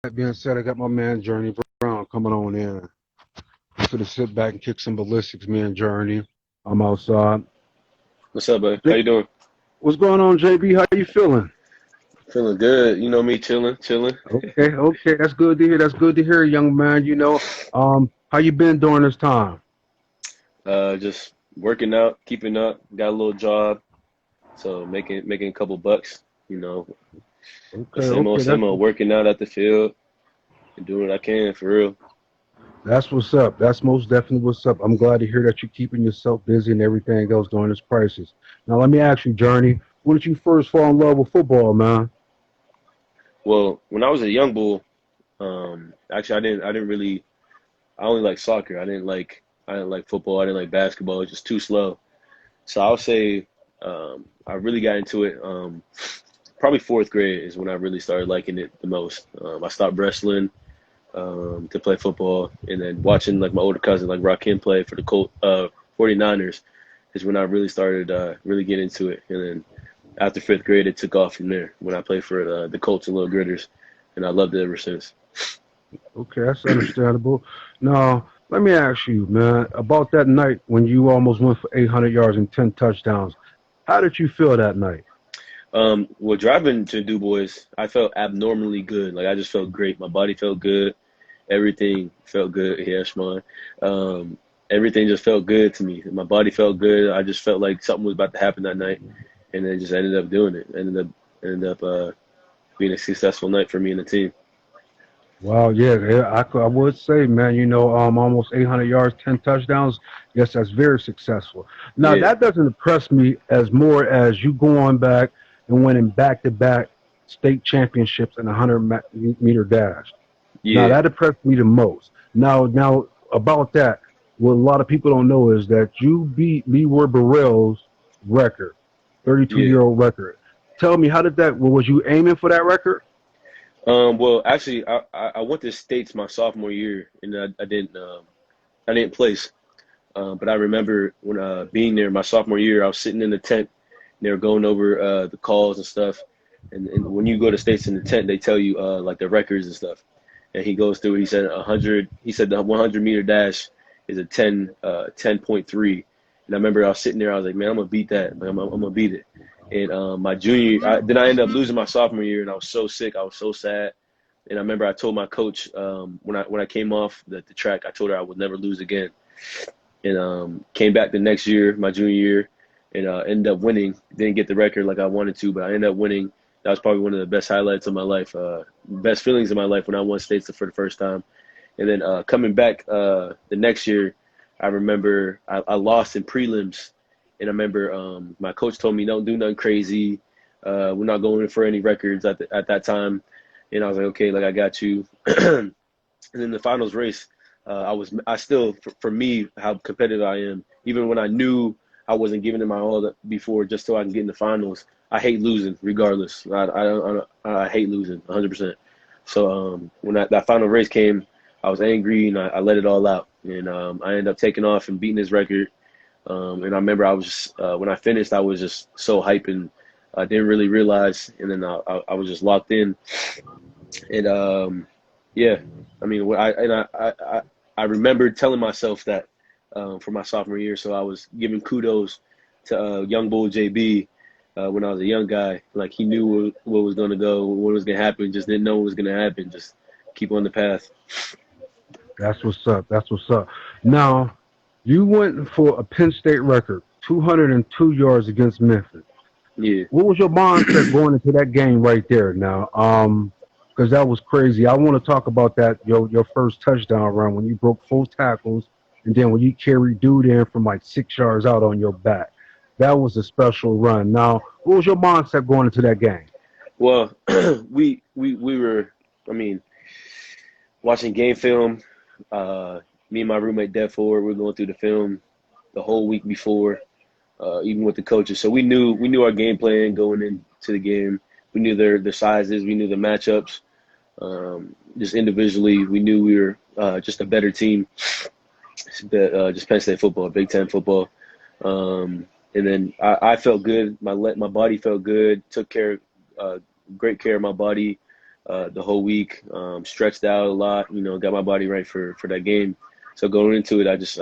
That being said, I got my man Journey Brown coming on in. I'm gonna sit back and kick some ballistics, me and Journey. I'm outside. What's up, bud? How J- you doing? What's going on, JB? How you feeling? Feeling good. You know me, chilling. Okay, that's good to hear. That's good to hear, young man. How you been during this time? Just working out, keeping up. Got a little job, so making a couple bucks. You know, but same old. Working out at the field and doing what I can for real. That's what's up. That's most definitely what's up. I'm glad to hear that you're keeping yourself busy and everything else during this crisis. Now, let me ask you, Journey, when did you first fall in love with football, man? Well, when I was a young bull, actually I didn't really. I only like soccer. I didn't like football. I didn't like basketball. It was just too slow. So I would say I really got into it. Probably fourth grade is when I really started liking it the most. I stopped wrestling to play football, and then watching like my older cousin like Rakim play for the 49ers is when I really started really get into it. And then after fifth grade, it took off from there when I played for the Colts and Little Gritters, and I loved it ever since. Okay, that's understandable. Now, let me ask you, man, about that night when you almost went for 800 yards and 10 touchdowns. How did you feel that night? Well, driving to Du Bois, I felt abnormally good. Like I just felt great. My body felt good. Everything felt good. Yeah, Shmon. Everything just felt good to me. My body felt good. I just felt like something was about to happen that night, and then just ended up doing it. Ended up being a successful night for me and the team. Wow, yeah, I would say, man, almost 800 yards, 10 touchdowns. Yes, that's very successful. Now, Yeah, that doesn't impress me as more as you going back and winning back-to-back state championships in a 100-meter dash. Now, yeah, that impressed me the most. Now, about that, what a lot of people don't know is that you beat Wardell Burrells' record, yeah. 32-year-old record. Tell me, how did that? Was you aiming for that record? Well, actually, I went to states my sophomore year, and I didn't place. But I remember when being there my sophomore year, I was sitting in the tent. And they were going over the calls and stuff. And when you go to states in the tent, they tell you like the records and stuff. And he goes through. He said 100. He said the 100-meter dash is a 10.3. And I remember I was sitting there. I was like, man, I'm gonna beat that. I'm gonna beat it. And my junior, then I ended up losing my sophomore year, and I was so sick. I was so sad. And I remember I told my coach when I came off the track, I told her I would never lose again. And came back the next year, my junior year, and ended up winning. Didn't get the record like I wanted to, but I ended up winning. That was probably one of the best highlights of my life, best feelings of my life when I won states for the first time. And then coming back the next year, I remember I lost in prelims, and I remember my coach told me don't do nothing crazy. We're not going in for any records at that time, and I was like, okay, like I got you. And then the finals race, I still for me how competitive I am, even when I knew I wasn't giving it my all before, just so I can get in the finals. I hate losing, regardless. I hate losing 100%. So when that final race came, I was angry and I let it all out, and I ended up taking off and beating his record. And I remember I was just, when I finished, I was just so hyped, and I didn't really realize, and then I was just locked in, and yeah, I mean, I remember telling myself that for my sophomore year, so I was giving kudos to young bull JB when I was a young guy. Like he knew what was going to go, what was going to happen, just didn't know what was going to happen. Just keep on the path. That's what's up. That's what's up. Now, you went for a Penn State record, 202 yards against Memphis. Yeah. What was your mindset going into that game right there now? Because that was crazy. I want to talk about that, your first touchdown run when you broke 4 tackles and then when you carried dude in from like 6 yards out on your back. That was a special run. Now, what was your mindset going into that game? Well, we were, I mean, watching game film. Me and my roommate Dev Ford, we were going through the film the whole week before, even with the coaches. So we knew our game plan going into the game. We knew their sizes, we knew the matchups. Just individually, we knew we were just a better team. Just Penn State football, Big Ten football. And then I felt good. My body felt good. Took great care of my body. the whole week. Stretched out a lot, got my body right for that game. So going into it, I just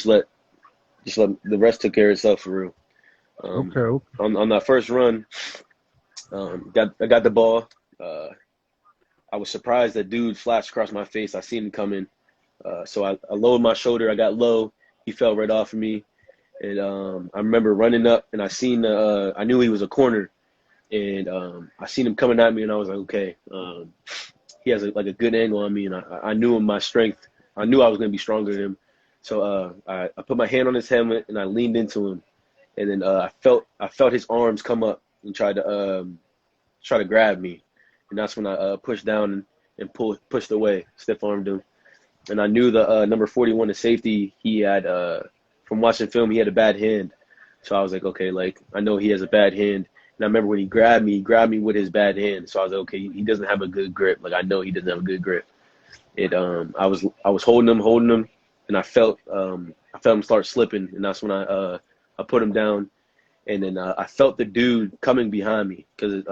let the rest take care of itself for real. Okay. On that first run, I got the ball. I was surprised that dude flashed across my face. I seen him coming. So I lowered my shoulder. I got low. He fell right off of me. And I remember running up, and I knew he was a corner. And I seen him coming at me, and I was like, okay. He has a good angle on me, and I knew him, my strength. I knew I was going to be stronger than him. So I put my hand on his helmet, and I leaned into him. And then I felt his arms come up and try to grab me. And that's when I pushed down and pushed away, stiff-armed him. And I knew the number 41, the safety, he had, from watching film, he had a bad hand. So I was like, okay, I know he has a bad hand. And I remember when he grabbed me with his bad hand. So I was like, okay, he doesn't have a good grip. I know he doesn't have a good grip. I was holding him, and I felt him start slipping. And that's when I put him down. And then I felt the dude coming behind me because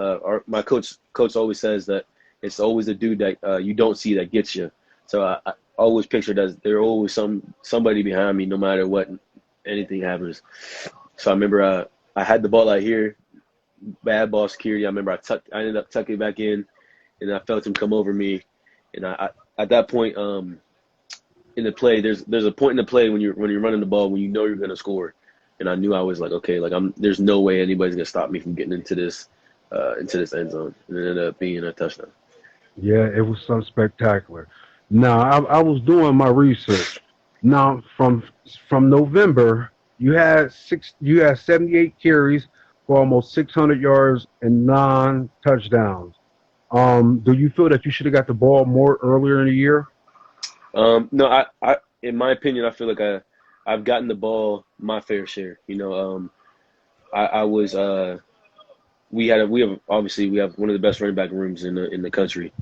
my coach always says that it's always the dude that you don't see that gets you. So I always pictured as there always somebody behind me no matter what anything happens. So I remember I had the ball out here, bad ball security. I remember I ended up tucking it back in, and I felt him come over me. And I at that point in the play, there's a point in the play when you're running the ball when you know you're going to score. And I knew I was like, okay, there's no way anybody's gonna stop me from getting into this end zone, and it ended up being a touchdown. Yeah, it was something spectacular. Now, I was doing my research. Now, from November, you had 78 carries for almost 600 yards and 9 touchdowns. Do you feel that you should have got the ball more earlier in the year? No, I in my opinion, I feel like I've gotten the ball my fair share. I was we have one of the best running back rooms in the country,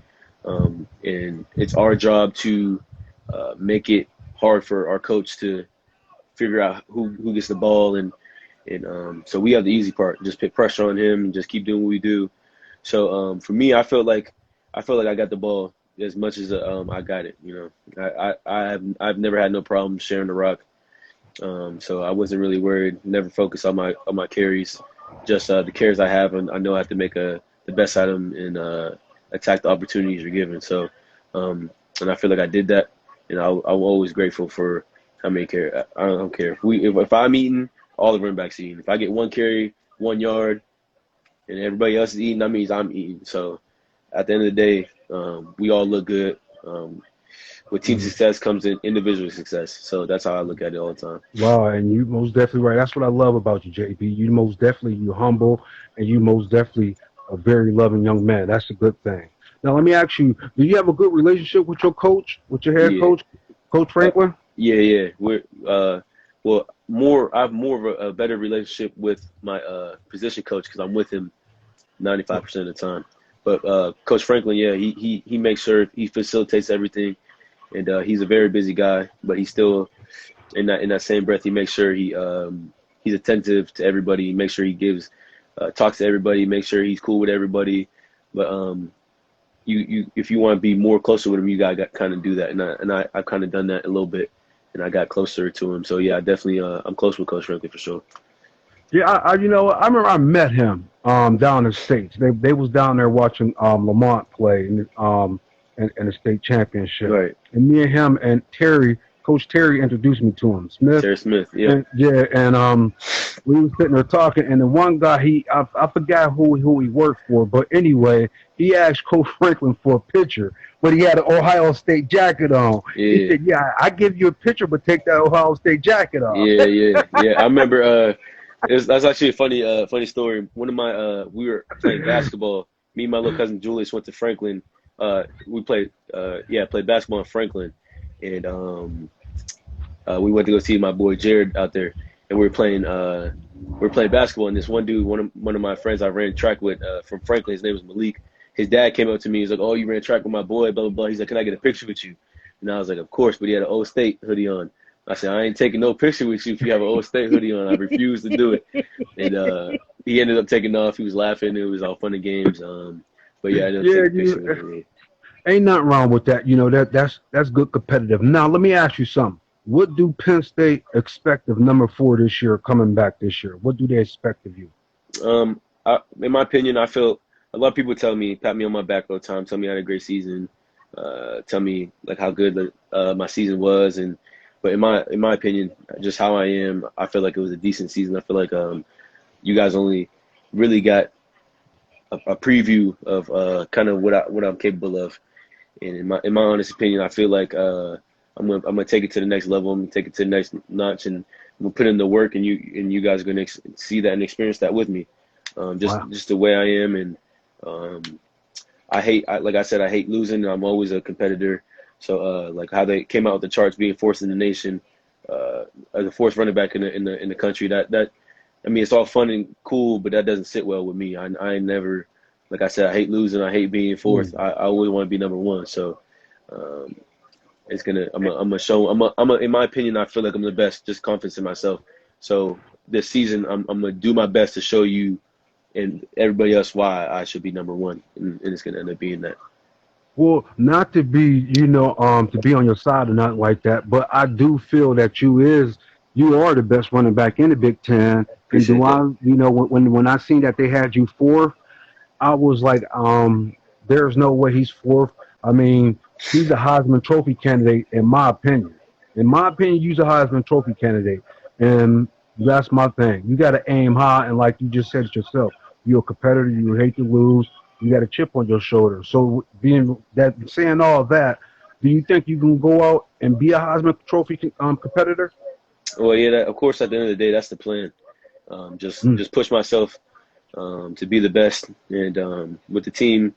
and it's our job to make it hard for our coach to figure out who gets the ball, and so we have the easy part, just put pressure on him and just keep doing what we do. So for me, I feel like I got the ball as much as I got it. I've never had no problem sharing the rock. So I wasn't really worried. Never focused on my carries, just the carries I have, and I know I have to make the best out of them and attack the opportunities you're given. So, and I feel like I did that, and I'm always grateful for how many carries. I don't care if I'm eating, all the running backs eating. If I get 1 carry, 1 yard, and everybody else is eating, that means I'm eating. So, at the end of the day, we all look good. With team success comes in individual success. So that's how I look at it all the time. Wow, and you most definitely right. That's what I love about you, JB. You're humble, and you most definitely a very loving young man. That's a good thing. Now, let me ask you, do you have a good relationship with your coach, with your head coach, Coach Franklin? Yeah. We're I have more of a better relationship with my position coach because I'm with him 95% of the time. But Coach Franklin, yeah, he makes sure he facilitates everything. And he's a very busy guy, but he's still in that same breath. He makes sure he's attentive to everybody. He makes sure he talks to everybody. Makes sure he's cool with everybody. But if you want to be more closer with him, you gotta kind of do that. And I've kind of done that a little bit, and I got closer to him. So yeah, I definitely I'm close with Coach Franklin for sure. Yeah, I remember I met him down in the States. They was down there watching Lamont play in the state championship. Right. And me and him and Coach Terry introduced me to him. Terry Smith, yeah. And we were sitting there talking, and the one guy, I forgot who he worked for, but anyway, he asked Coach Franklin for a picture, but he had an Ohio State jacket on. Yeah. He said, yeah, I give you a picture, but take that Ohio State jacket off. Yeah. I remember that's actually a funny story. One of my we were playing basketball. Me and my little cousin Julius went to Franklin. We played basketball in Franklin, and we went to go see my boy Jared out there, and we were playing basketball. And this one dude, one of my friends I ran track with from Franklin, his name was Malik. His dad came up to me. He's like, "Oh, you ran track with my boy, blah blah blah." He's like, "Can I get a picture with you?" And I was like, "Of course," but he had an Old State hoodie on. I said, "I ain't taking no picture with you if you have an Old State hoodie on." I refused to do it, and he ended up taking off. He was laughing. It was all fun and games. But yeah, I know Yeah, take a picture you with me. ain't nothing wrong with that. You know that's good competitive. Now let me ask you something. What do Penn State expect of number 4 this year, coming back this year? What do they expect of you? In my opinion, I feel a lot of people tell me, pat me on my back all the time, tell me I had a great season, tell me like how good my season was, and but in my opinion, just how I am, I feel like it was a decent season. I feel like you guys only really got a preview of kind of what I'm capable of, and in my honest opinion, I feel like I'm gonna take it to the next level. I'm gonna take it to the next notch, and I'm gonna put in the work, and you guys are gonna see that and experience that with me. Wow. Just the way I am, and um, like I said, I hate losing. I'm always a competitor. So like how they came out with the charts being fourth in the nation, as a fourth running back in the country. That I mean, it's all fun and cool, but that doesn't sit well with me. I never, like I said, I hate losing. I hate being fourth. Mm. I always want to be number one. So um, it's gonna I'm gonna show in my opinion, I feel like I'm the best. Just confidence in myself. So this season, I'm gonna do my best to show you and everybody else why I should be number one, and it's gonna end up being that. Well, not to be, to be on your side or nothing like that, but I do feel that you are the best running back in the Big Ten. And do Appreciate I, that. when I seen that they had you fourth, I was like, there's no way he's fourth. I mean, he's a Heisman Trophy candidate, in my opinion. In my opinion, he's a Heisman Trophy candidate, and that's my thing. You got to aim high, and like you just said it yourself, you're a competitor. You hate to lose. You got a chip on your shoulder. So, saying all that, do you think you can go out and be a Heisman Trophy competitor? Well, yeah, of course. At the end of the day, that's the plan. Mm. Just push myself to be the best, and with the team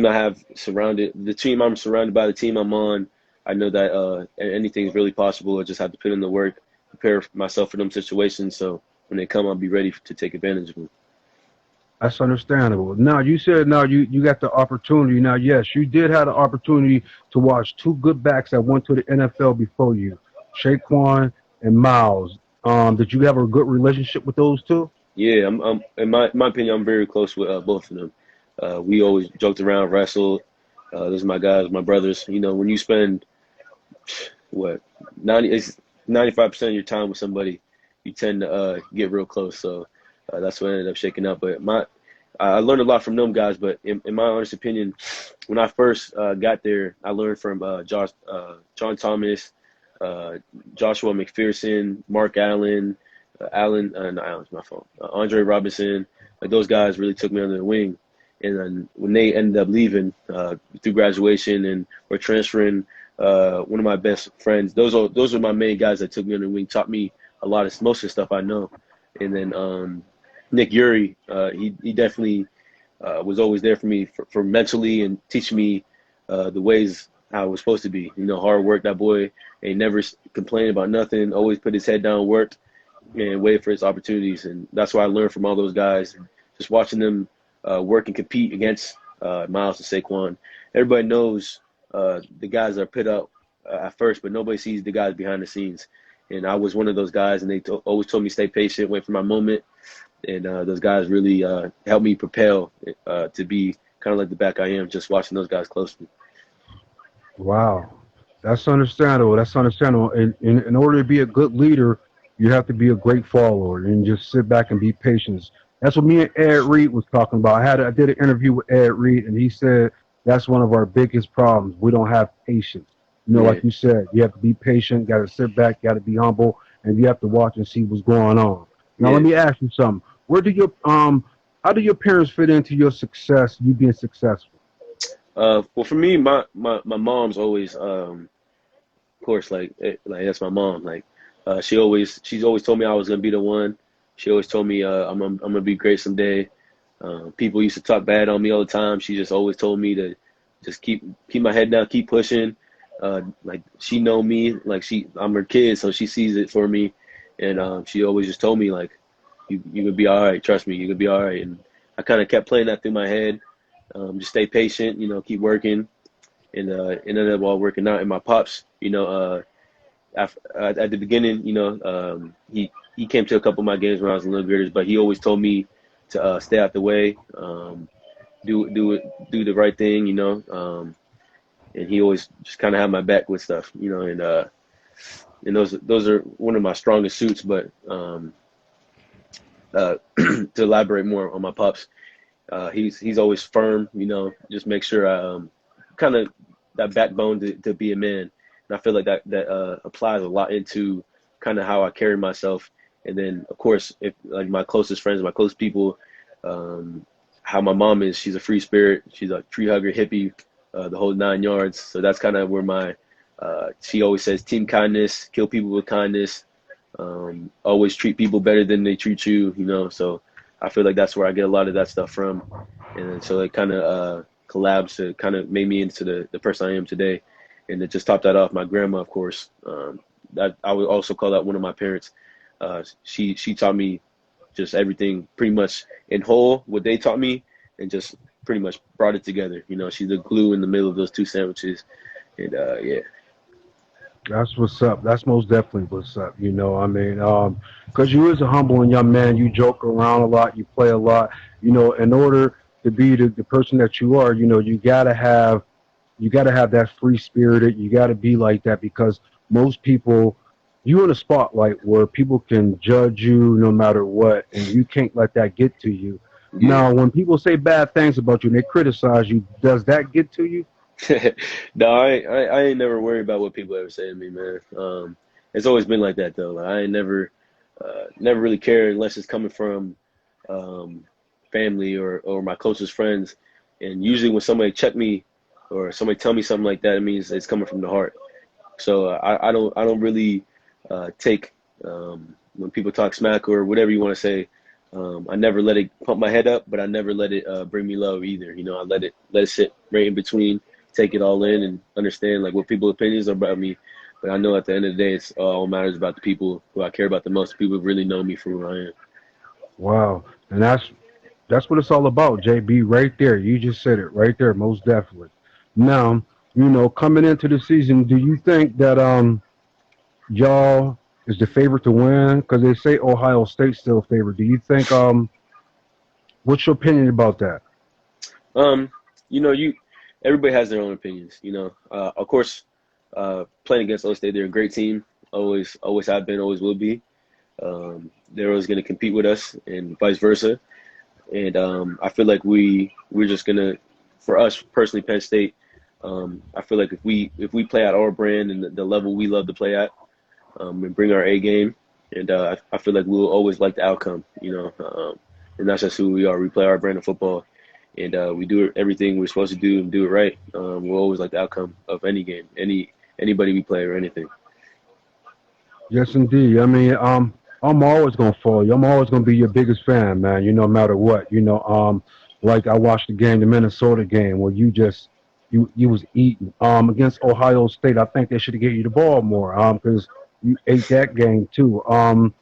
I have surrounded, the team I'm surrounded by, the team I'm on, I know that anything is really possible. I just have to put in the work, prepare myself for them situations, so when they come, I'll be ready to take advantage of them. That's understandable. Now you said now you got the opportunity. Now yes, you did have the opportunity to watch two good backs that went to the NFL before you, Shaquan and Miles. Did you have a good relationship with those two? Yeah, I'm in my opinion, I'm very close with both of them. We always joked around, wrestled. Those are my guys, my brothers. You know, when you spend what 95% of your time with somebody, you tend to get real close. So that's what ended up shaking up. But I learned a lot from them guys. But in my honest opinion, when I first got there, I learned from John Thomas, uh, Joshua McPherson, Mark Allen, not Allen's my phone, Andre Robinson. Like those guys really took me under the wing. And then when they ended up leaving through graduation and were transferring, one of my best friends, those are my main guys that took me under the wing, taught me a lot of most of the stuff I know. And then Nick Yuri, he definitely was always there for me for mentally and teaching me the ways how it was supposed to be. You know, hard work. That boy ain't never complained about nothing. Always put his head down, worked, and waited for his opportunities. And that's what I learned from all those guys. Just watching them work and compete against Miles and Saquon. Everybody knows the guys that are put up at first, but nobody sees the guys behind the scenes. And I was one of those guys, and they always told me stay patient, wait for my moment. And those guys really helped me propel to be kind of like the back I am, just watching those guys closely. Wow, that's understandable. That's understandable. In order to be a good leader, you have to be a great follower and just sit back and be patient. That's what me and Ed Reed was talking about. I did an interview with Ed Reed, and he said that's one of our biggest problems. We don't have patience. Yeah, Like you said, you have to be patient. Got to sit back. Got to be humble, and you have to watch and see what's going on. Now, let yeah. me ask you something. How do your parents fit into your success? You being successful? Well, for me, my mom's always, of course, like that's my mom. Like, she's always told me I was gonna be the one. She always told me I'm gonna be great someday. People used to talk bad on me all the time. She just always told me to just keep my head down, keep pushing. Like she know me, like I'm her kid, so she sees it for me, and she always just told me like you gonna be all right. Trust me, you're gonna be all right. And I kind of kept playing that through my head. Just stay patient, keep working, and it ended up all working out. And my pops, at the beginning, he came to a couple of my games when I was in little graders, but he always told me to stay out the way. do the right thing, you know. And he always just kind of had my back with stuff, you know. And those are one of my strongest suits. But to elaborate more on my pops, he's always firm, you know. Just make sure I kind of that backbone to be a man. And I feel like that applies a lot into kind of how I carry myself. And then, of course, if like my closest friends, my close people, how my mom is. She's a free spirit. She's a tree hugger, hippie, the whole 9 yards. So that's kind of where she always says team kindness, kill people with kindness, always treat people better than they treat you, you know. So I feel like that's where I get a lot of that stuff from. And so it kind of collabs to kind of made me into the person I am today. And it just topped that off. My grandma, of course, that I would also call that one of my parents. She taught me just everything pretty much in whole, what they taught me, and just pretty much brought it together. You know, she's the glue in the middle of those two sandwiches. And yeah. That's what's up. That's most definitely what's up. You know, I mean, because you is a humble and young man. You joke around a lot. You play a lot. You know, in order to be the person that you are, you know, you gotta have that free spirited. You gotta be like that, because most people, you in a spotlight where people can judge you no matter what, and you can't let that get to you. Yeah. Now, when people say bad things about you and they criticize you, does that get to you? No, I ain't never worried about what people ever say to me, man. It's always been like that though. Like, I ain't never really cared unless it's coming from family or my closest friends. And usually when somebody check me or somebody tell me something like that, it means it's coming from the heart. So I don't really take when people talk smack or whatever you want to say. I never let it pump my head up, but I never let it bring me low either. You know, I let it sit right in between, take it all in, and understand like what people's opinions are about me. But I know at the end of the day, it's all matters about the people who I care about the most. People who really know me for who I am. Wow, and that's what it's all about, JB. Right there, you just said it right there, most definitely. Now, you know, coming into the season, do you think that y'all is the favorite to win? Because they say Ohio State's still favored. Do you think what's your opinion about that? You know, everybody has their own opinions. You know, of course, playing against Ohio State, they're a great team. Always have been, always will be. They're always going to compete with us, and vice versa. And I feel like we're just gonna, for us personally, Penn State. I feel like if we play at our brand and the level we love to play at, and bring our A game, and I feel like we'll always like the outcome, you know, and that's just who we are. We play our brand of football, and we do everything we're supposed to do and do it right. We'll always like the outcome of any game, anybody we play or anything. Yes, indeed. I mean, I'm always gonna follow you. I'm always gonna be your biggest fan, man. You know, no matter what. You know, like I watched the Minnesota game, where you was eating against Ohio State. I think they should have gave you the ball more, because you ate that game too. And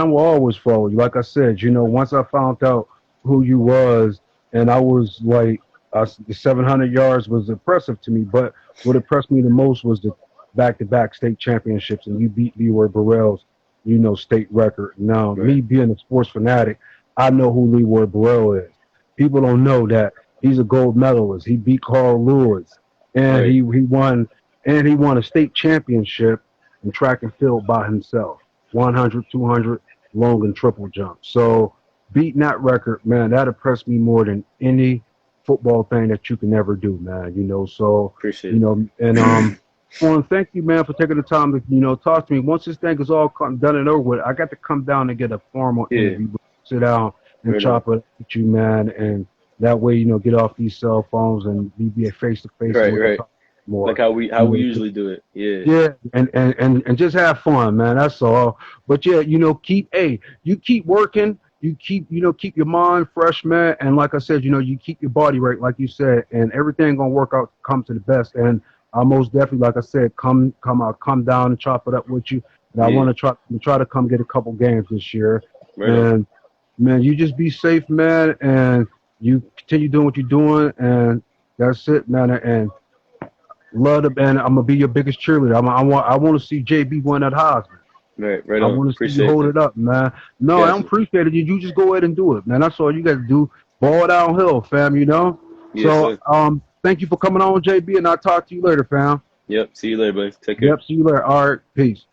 I will always follow you. Like I said, you know, once I found out who you was, and I was like, the 700 yards was impressive to me. But what impressed me the most was the back-to-back state championships, and you beat Wardell Burrells, you know, state record. Now, Right. me being a sports fanatic, I know who Wardell Burrell is. People don't know that he's a gold medalist. He beat Carl Lewis, and Right. he won a state championship in track and field by himself, 100, 200, long and triple jump. So beating that record, man, that impressed me more than any football thing that you can ever do, man. You know, so Appreciate you it. know, and I want to thank you, man, for taking the time to, you know, talk to me. Once this thing is all done and over with, I got to come down and get a formal Yeah. interview, sit down and Right on. chop it up with you, man, and that way, you know, get off these cell phones and be a face to face Right. more. Like how we You know, usually do it. Yeah. yeah, and just have fun, man. That's all. But yeah, you know, you keep working. You keep your mind fresh, man. And like I said, you know, you keep your body right, like you said, and everything gonna work out, come to the best. And I most definitely, like I said, come down and chop it up with you. And I Yeah. want to try to come get a couple games this year. Right on. And man, you just be safe, man, and you continue doing what you're doing, and that's it, man. And love it, man. I'm gonna be your biggest cheerleader. I want to see JB win that Heisman. Right I on. want to see you Appreciate hold that. it up, man. No, I don't Gotcha. appreciate it. You just go ahead and do it, man. That's all you got to do. ball downhill, fam. You know. Yes, So sir. thank you for coming on, JB, and I'll talk to you later, fam. Yep. See you later, buddy. Take care. Yep. See you later. All right. Peace.